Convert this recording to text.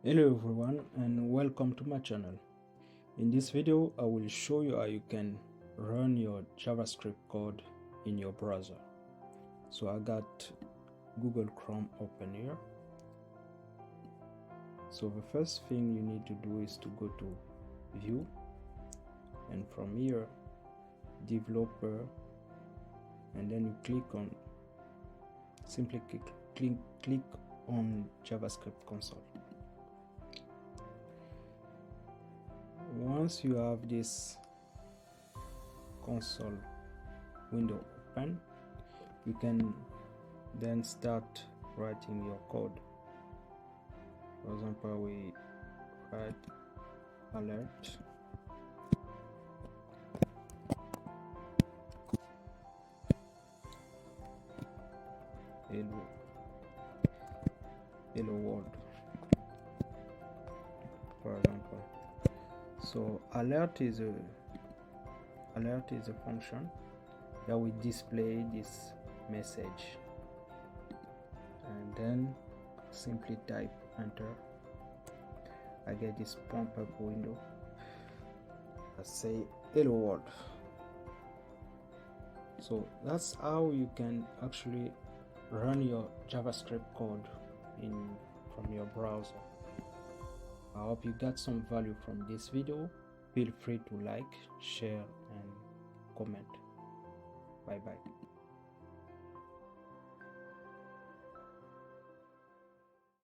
Hello everyone and welcome to my channel. In this video I will show you how you can run your JavaScript code in your browser. So I got Google Chrome open here. So the first thing you need to do is to go to View, and from here Developer, and then you simply click on JavaScript console. Once you have this console window open, you can then start writing your code. For example, we write alert hello world, for example. So alert is a function that will display this message, and then simply type enter. I get this pop-up window that say hello world. So that's how you can actually run your JavaScript code from your browser. I hope you got some value from this video. Feel free to like, share and comment. Bye bye.